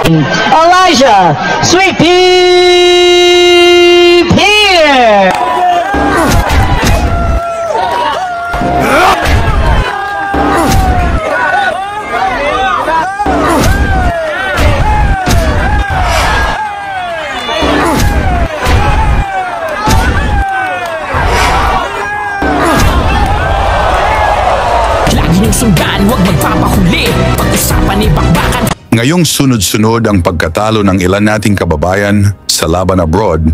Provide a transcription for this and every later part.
Elijah Sweet Pea Pierce. Lagi niyong sundan, huwag magpapahuli. Pag-usapan ni bakbakan. Ngayong sunod-sunod ang pagkatalo ng ilan nating kababayan sa laban abroad,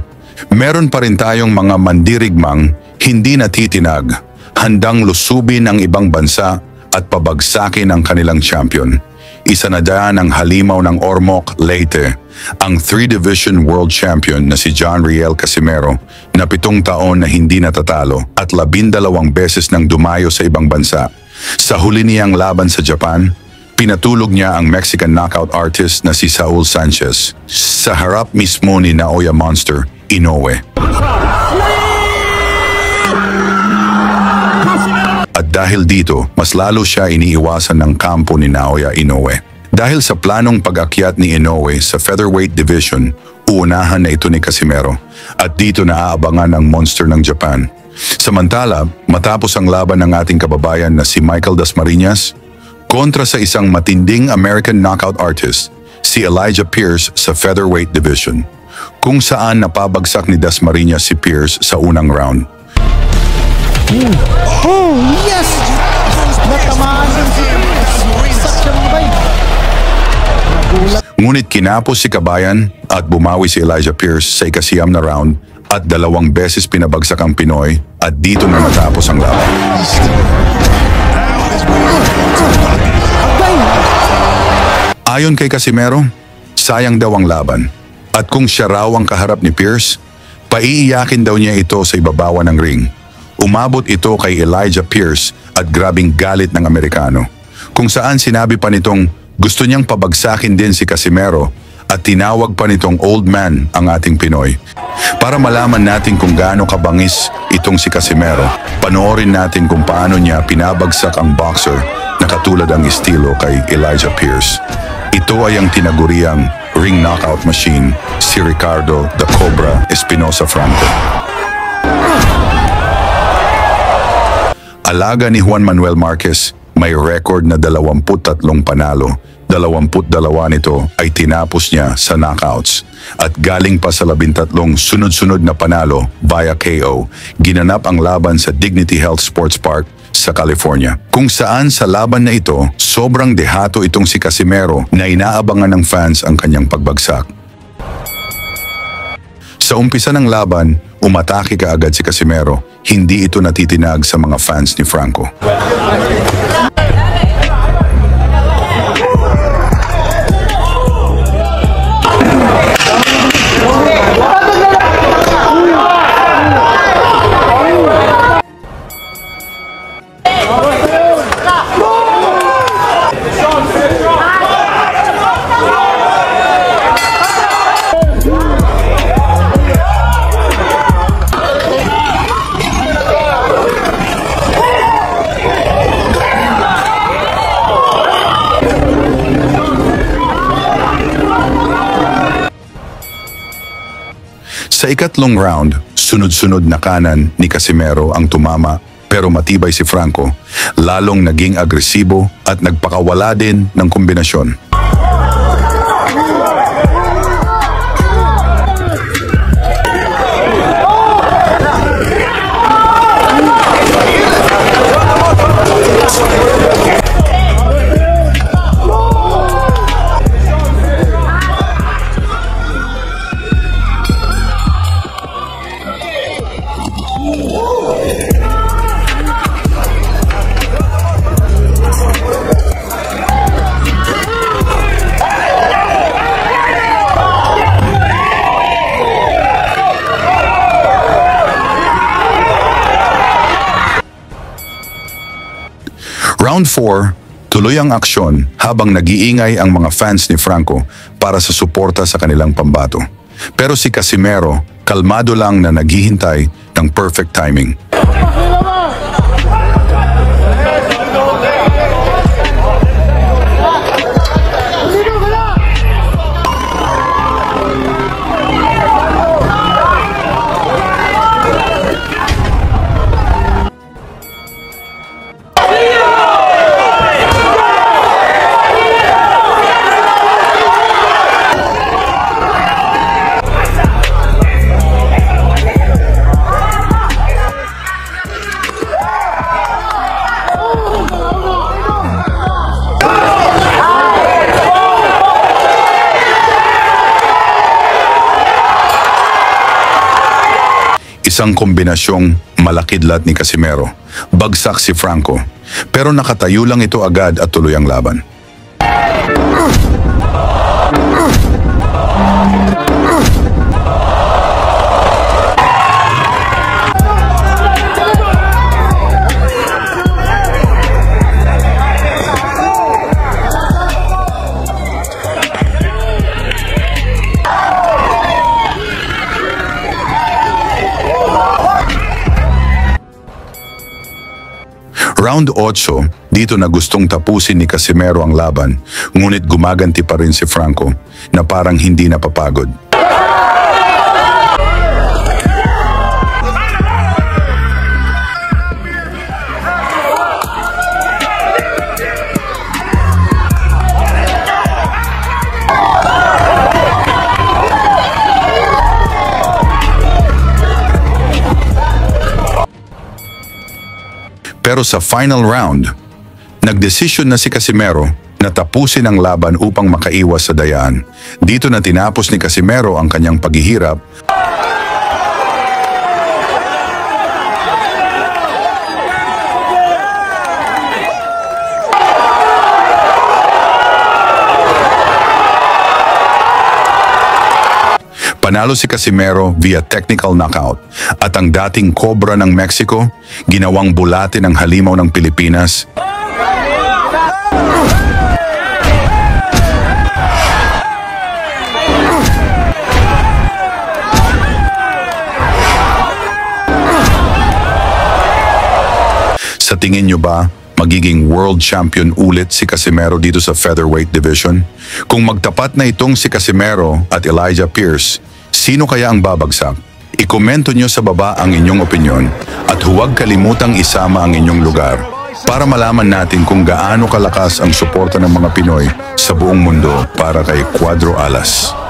meron pa rin tayong mga mandirigmang hindi natitinag, handang lusubin ang ibang bansa at pabagsakin ang kanilang champion. Isa na dyan ang halimaw ng Ormoc, Leyte, ang 3-division world champion na si John Riel Casimero na 7 taon na hindi natatalo at 12 beses nang dumayo sa ibang bansa. Sa huli niyang laban sa Japan, pinatulog niya ang Mexican knockout artist na si Saul Sanchez sa harap mismo ni Naoya Monster Inoue. At dahil dito, mas lalo siya iniiwasan ng kampo ni Naoya Inoue. Dahil sa planong pag-akyat ni Inoue sa featherweight division, uunahan na ito ni Casimero at dito naaabangan ang monster ng Japan. Samantala, matapos ang laban ng ating kababayan na si Michael Dasmariñas kontra sa isang matinding American knockout artist, si Elijah Pierce sa featherweight division, kung saan napabagsak ni Dasmariñas si Pierce sa unang round. Oh, yes! Natamaan din si Pierce. Ngunit kinapos si Kabayan at bumawi si Elijah Pierce sa ikasiyam na round at 2 beses pinabagsak ang Pinoy at dito na matapos ang laban. Ayon kay Casimero, sayang daw ang laban at kung siya raw ang kaharap ni Pierce, paiiyakin daw niya ito sa ibabawan ng ring. Umabot ito kay Elijah Pierce at grabing galit ng Amerikano, kung saan sinabi pa nitong gusto niyang pabagsakin din si Casimero at tinawag pa nitong old man ang ating Pinoy. Para malaman natin kung gaano kabangis itong si Casimero, panoorin natin kung paano niya pinabagsak ang boxer na katulad ang estilo kay Elijah Pierce. Ito ay ang tinaguriang ring knockout machine, si Ricardo the Cobra Espinosa Franco. Alaga ni Juan Manuel Marquez, may record na 23 panalo. 22 nito ay tinapos niya sa knockouts at galing pa sa 13 sunod-sunod na panalo via KO. Ginanap ang laban sa Dignity Health Sports Park sa California, kung saan sa laban na ito sobrang dehato itong si Casimero na inaabangan ng fans ang kanyang pagbagsak. Sa umpisa ng laban, umatake kaagad si Casimero. Hindi ito natitinag sa mga fans ni Franco. Sa ikatlong round, sunod-sunod na kanan ni Casimero ang tumama pero matibay si Franco, lalong naging agresibo at nagpakawala din ng kombinasyon. Round 4, tuloy ang aksyon habang nag-iingay ang mga fans ni Franco para sa suporta sa kanilang pambato. Pero si Casimero, kalmado lang na naghihintay ng perfect timing. Isang kombinasyong malakidlat ni Casimero. Bagsak si Franco. Pero nakatayo lang ito agad at tuloy ang laban. Round 8, dito na gustong tapusin ni Casimero ang laban, ngunit gumaganti pa rin si Franco na parang hindi napapagod. Pero sa final round, nagdesisyon na si Casimero na tapusin ang laban upang makaiwas sa dayaan. Dito na tinapos ni Casimero ang kanyang paghihirap. Panalo si Casimero via technical knockout at ang dating Cobra ng Mexico, ginawang bulate ng halimaw ng Pilipinas. Sa tingin nyo ba, magiging world champion ulit si Casimero dito sa featherweight division? Kung magtapat na itong si Casimero at Elijah Pierce, sino kaya ang babagsak? Ikomento nyo sa baba ang inyong opinyon at huwag kalimutang isama ang inyong lugar para malaman natin kung gaano kalakas ang suporta ng mga Pinoy sa buong mundo para kay Cuadro Alas.